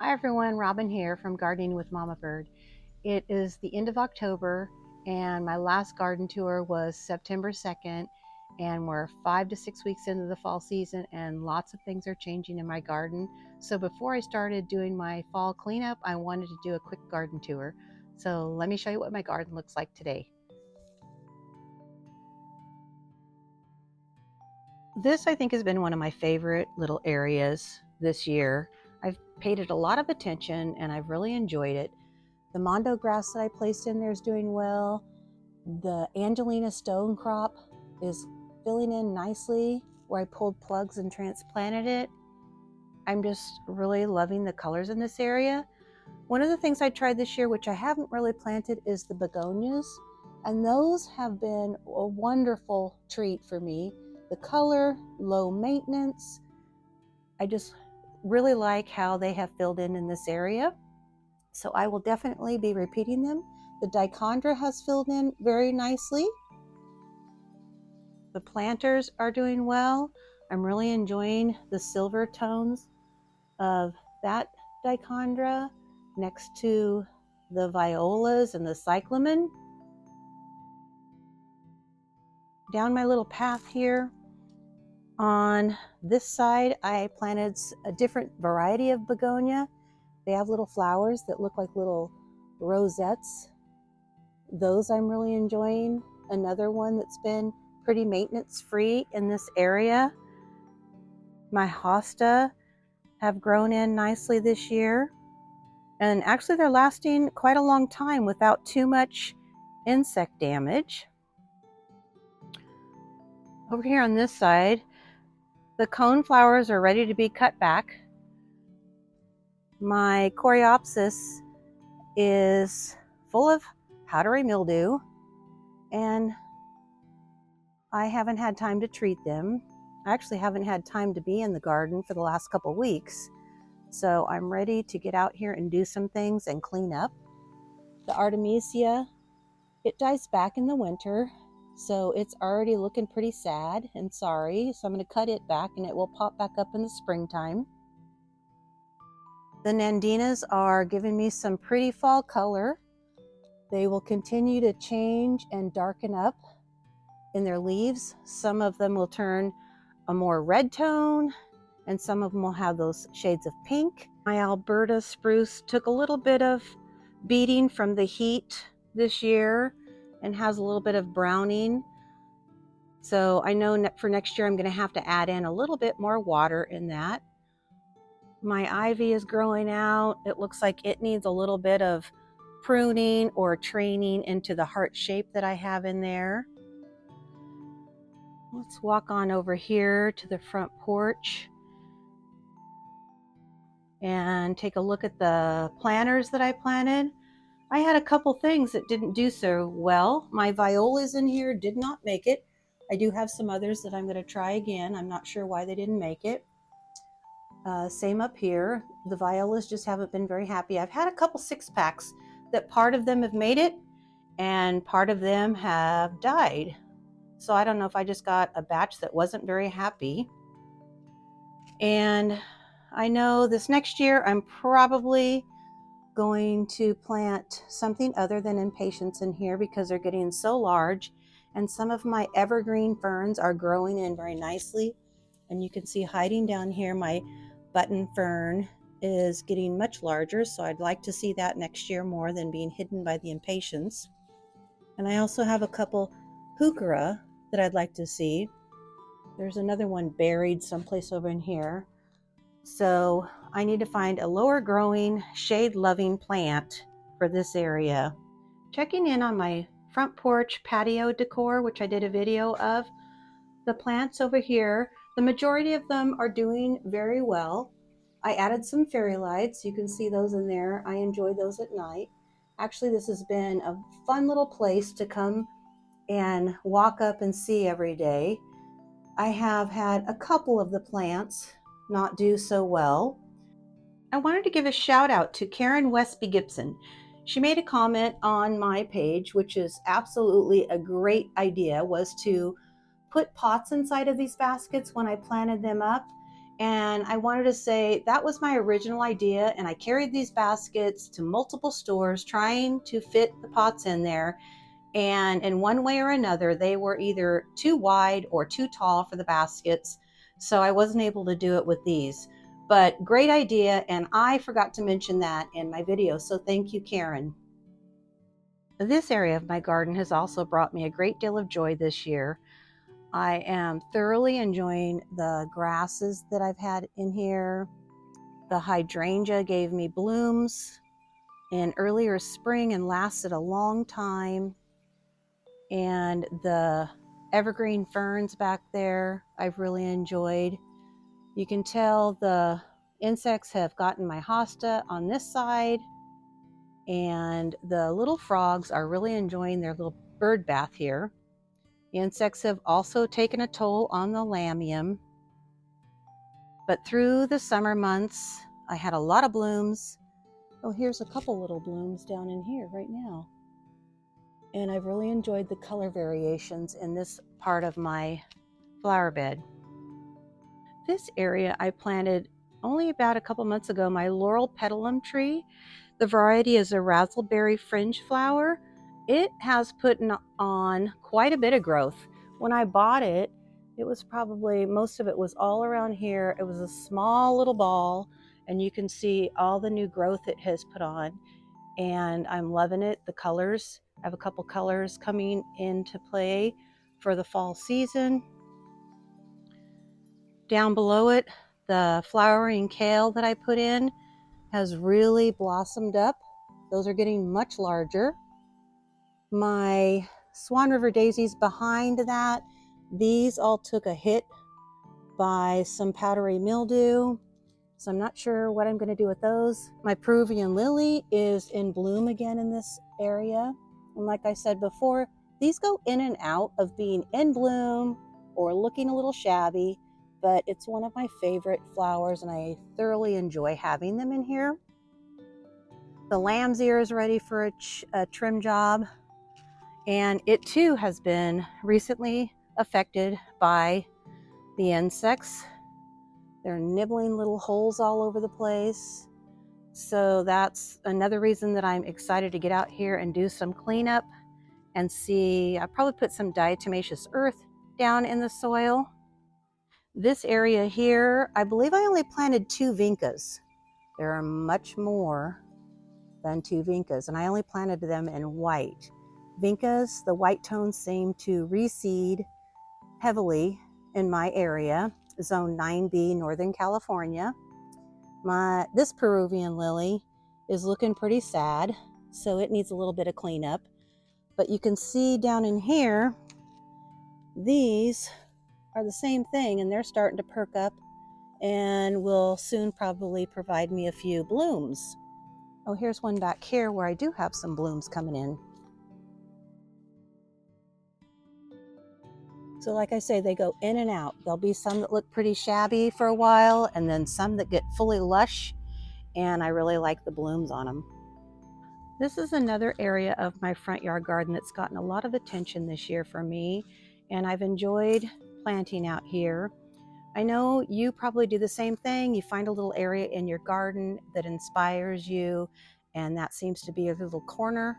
Hi everyone, Robin here from Gardening with Mama Bird. It is the end of October and my last garden tour was September 2nd, and we're 5 to 6 weeks into the fall season and lots of things are changing in my garden. So before I started doing my fall cleanup, I wanted to do a quick garden tour. So let me show you what my garden looks like today. This I think has been one of my favorite little areas this year. I've paid it a lot of attention and I've really enjoyed it. The mondo grass that I placed in there is doing well. The Angelina stone crop is filling in nicely where I pulled plugs and transplanted it. I'm just really loving the colors in this area. One of the things I tried this year, which I haven't really planted, is the begonias. And those have been a wonderful treat for me. The color, low maintenance. I just really like how they have filled in this area. So I will definitely be repeating them. The dichondra has filled in very nicely. The planters are doing well. I'm really enjoying the silver tones of that dichondra next to the violas and the cyclamen. Down my little path here on this side, I planted a different variety of begonia. They have little flowers that look like little rosettes. Those I'm really enjoying. Another one that's been pretty maintenance free in this area. My hosta have grown in nicely this year. And actually they're lasting quite a long time without too much insect damage. Over here on this side, the cone flowers are ready to be cut back. My coreopsis is full of powdery mildew and I haven't had time to treat them. I actually haven't had time to be in the garden for the last couple weeks. So I'm ready to get out here and do some things and clean up. The Artemisia, it dies back in the winter, so it's already looking pretty sad and sorry. So I'm going to cut it back and it will pop back up in the springtime. The Nandinas are giving me some pretty fall color. They will continue to change and darken up in their leaves. Some of them will turn a more red tone and some of them will have those shades of pink. My Alberta spruce took a little bit of beating from the heat this year and has a little bit of browning. So I know for next year I'm going to have to add in a little bit more water in that. My ivy is growing out. It looks like it needs a little bit of pruning or training into the heart shape that I have in there. Let's walk on over here to the front porch and take a look at the planters that I planted. I had a couple things that didn't do so well. My violas in here did not make it. I do have some others that I'm going to try again. I'm not sure why they didn't make it. Same up here. The violas just haven't been very happy. I've had a couple 6-packs that part of them have made it and part of them have died. So I don't know if I just got a batch that wasn't very happy. And I know this next year I'm probably going to plant something other than impatiens in here because they're getting so large, and some of my evergreen ferns are growing in very nicely. And you can see hiding down here, my button fern is getting much larger, so I'd like to see that next year more than being hidden by the impatiens. And I also have a couple heuchera that I'd like to see. There's another one buried someplace over in here. So I need to find a lower growing, shade loving plant for this area. Checking in on my front porch patio decor, which I did a video of. The plants over here, the majority of them are doing very well. I added some fairy lights. You can see those in there. I enjoy those at night. Actually, this has been a fun little place to come and walk up and see every day. I have had a couple of the plants not do so well. I wanted to give a shout out to Karen Westby Gibson. She made a comment on my page, which is absolutely a great idea, was to put pots inside of these baskets when I planted them up And I wanted to say that was my original idea, and I carried these baskets to multiple stores trying to fit the pots in there, and in one way or another they were either too wide or too tall for the baskets, so I wasn't able to do it with these. But great idea, and I forgot to mention that in my video, so thank you, Karen. This area of my garden has also brought me a great deal of joy this year. I am thoroughly enjoying the grasses that I've had in here. The hydrangea gave me blooms in earlier spring and lasted a long time. And the evergreen ferns back there, I've really enjoyed. You can tell the insects have gotten my hosta on this side, and the little frogs are really enjoying their little bird bath here. The insects have also taken a toll on the lamium. But through the summer months, I had a lot of blooms. Oh, here's a couple little blooms down in here right now. And I've really enjoyed the color variations in this part of my flower bed. This area I planted only about a couple months ago, my laurel petalum tree. The variety is a razzleberry fringe flower. It has put on quite a bit of growth. When I bought it, it was probably, most of it was all around here. It was a small little ball, and you can see all the new growth it has put on, and I'm loving it. The colors, I have a couple colors coming into play for the fall season. Down below it, the flowering kale that I put in has really blossomed up. Those are getting much larger. My Swan River daisies behind that, these all took a hit by some powdery mildew, so I'm not sure what I'm going to do with those. My Peruvian lily is in bloom again in this area, and like I said before, these go in and out of being in bloom or looking a little shabby, but it's one of my favorite flowers and I thoroughly enjoy having them in here. The lamb's ear is ready for a trim job, and it too has been recently affected by the insects. They're nibbling little holes all over the place. So that's another reason that I'm excited to get out here and do some cleanup and see. I probably put some diatomaceous earth down in the soil. This area here, I believe I only planted 2 vincas. There are much more than 2 vincas, and I only planted them in white. Vincas, the white tones seem to reseed heavily in my area, zone 9B, Northern California. This Peruvian lily is looking pretty sad, so it needs a little bit of cleanup. But you can see down in here, these are the same thing, and they're starting to perk up and will soon probably provide me a few blooms. Oh, here's one back here where I do have some blooms coming in. So like I say, they go in and out. There'll be some that look pretty shabby for a while, and then some that get fully lush, and I really like the blooms on them. This is another area of my front yard garden that's gotten a lot of attention this year for me, and I've enjoyed planting out here. I know you probably do the same thing. You find a little area in your garden that inspires you, and that seems to be a little corner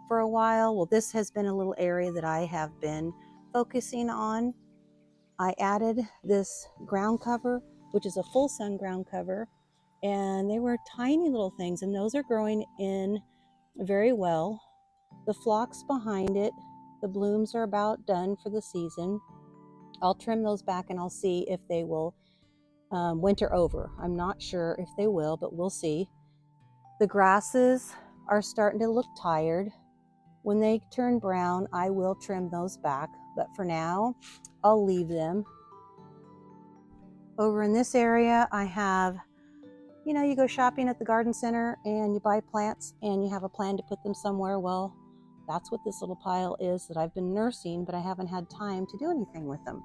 for a while. Well, this has been a little area that I have been focusing on. I added this ground cover, which is a full sun ground cover, and they were tiny little things, and those are growing in very well. The phlox behind it, the blooms are about done for the season. I'll trim those back and I'll see if they will winter over. I'm not sure if they will, but we'll see. The grasses are starting to look tired. When they turn brown, I will trim those back, but for now, I'll leave them. Over in this area, I have, you go shopping at the garden center and you buy plants and you have a plan to put them somewhere. Well, that's what this little pile is that I've been nursing, but I haven't had time to do anything with them.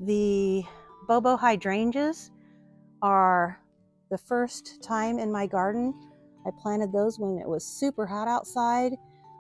The Bobo hydrangeas are the first time in my garden. I planted those when it was super hot outside.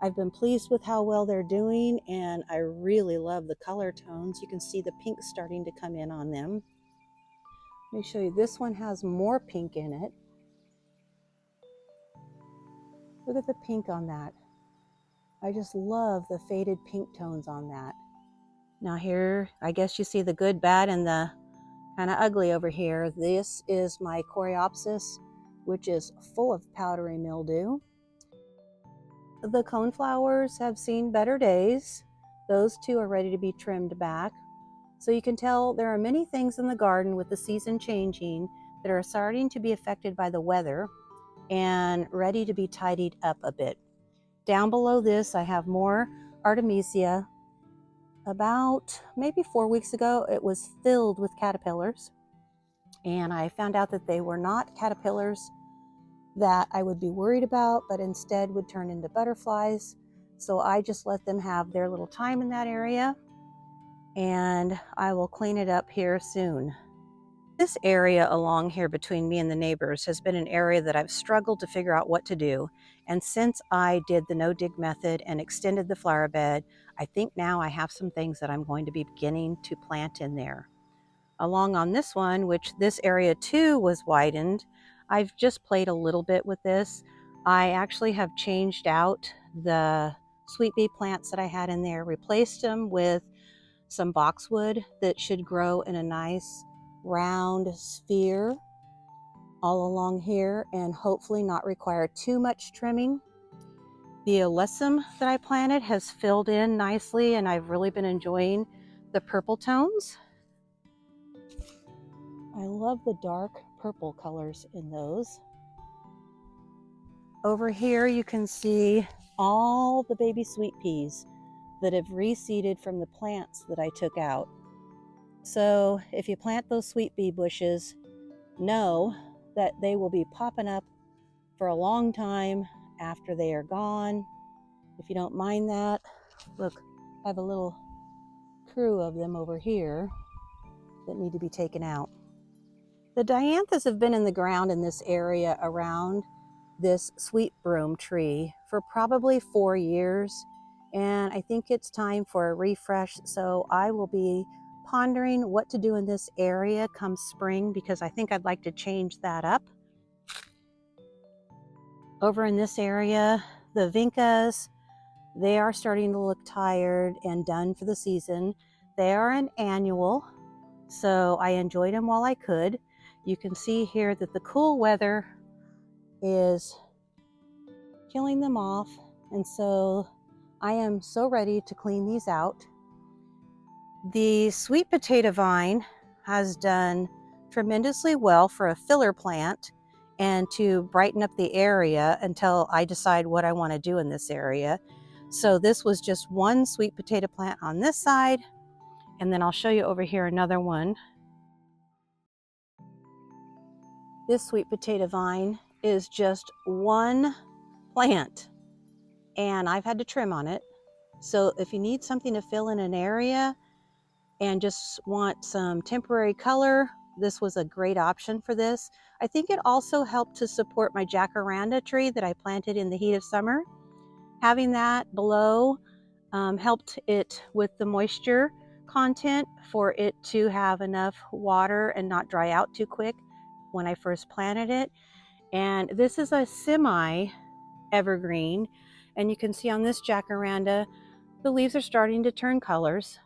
I've been pleased with how well they're doing, and I really love the color tones. You can see the pink starting to come in on them. Let me show you, this one has more pink in it. Look at the pink on that. I just love the faded pink tones on that. Now here, I guess you see the good, bad, and the kind of ugly over here. This is my Coreopsis, which is full of powdery mildew. The coneflowers have seen better days. Those two are ready to be trimmed back. So you can tell there are many things in the garden with the season changing that are starting to be affected by the weather and ready to be tidied up a bit. Down below this, I have more Artemisia. About maybe 4 weeks ago, it was filled with caterpillars, and I found out that they were not caterpillars that I would be worried about, but instead would turn into butterflies. So I just let them have their little time in that area, and I will clean it up here soon. This area along here between me and the neighbors has been an area that I've struggled to figure out what to do. And since I did the no-dig method and extended the flower bed, I think now I have some things that I'm going to be beginning to plant in there. Along on this one, which this area too was widened, I've just played a little bit with this. I actually have changed out the sweet pea plants that I had in there, replaced them with some boxwood that should grow in a nice round sphere all along here and hopefully not require too much trimming. The alyssum that I planted has filled in nicely, and I've really been enjoying the purple tones. I love the dark purple colors in those. Over here you can see all the baby sweet peas that have reseeded from the plants that I took out. So if you plant those sweet pea bushes, know that they will be popping up for a long time after they are gone. If you don't mind that, look, I have a little crew of them over here that need to be taken out. The dianthus have been in the ground in this area around this sweet broom tree for probably 4 years, and I think it's time for a refresh. So I will be pondering what to do in this area come spring, because I think I'd like to change that up. Over in this area, the vincas, they are starting to look tired and done for the season. They are an annual, so I enjoyed them while I could. You can see here that the cool weather is killing them off, and so I am so ready to clean these out. The sweet potato vine has done tremendously well for a filler plant and to brighten up the area until I decide what I want to do in this area. So this was just one sweet potato plant on this side, and then I'll show you over here another one. This sweet potato vine is just one plant, and I've had to trim on it. So if you need something to fill in an area and just want some temporary color, this was a great option for this. I think it also helped to support my jacaranda tree that I planted in the heat of summer. Having that below helped it with the moisture content for it to have enough water and not dry out too quick when I first planted it. And this is a semi evergreen, and you can see on this jacaranda the leaves are starting to turn colors.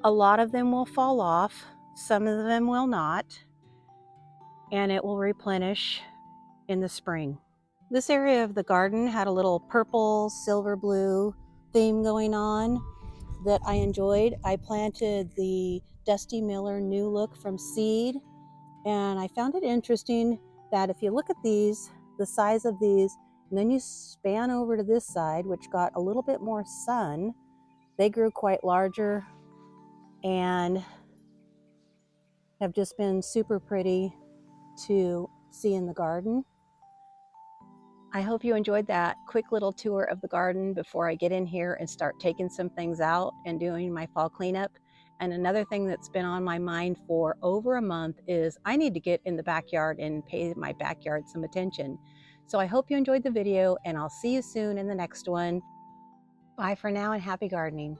A lot of them will fall off, some of them will not, and it will replenish in the spring. This area of the garden had a little purple, silver blue theme going on that I enjoyed. I planted the Dusty Miller New Look from seed, and I found it interesting that if you look at these, the size of these, and then you span over to this side, which got a little bit more sun, they grew quite larger and have just been super pretty to see in the garden. I hope you enjoyed that quick little tour of the garden before I get in here and start taking some things out and doing my fall cleanup. And another thing that's been on my mind for over a month is I need to get in the backyard and pay my backyard some attention. So I hope you enjoyed the video, and I'll see you soon in the next one. Bye for now, and happy gardening.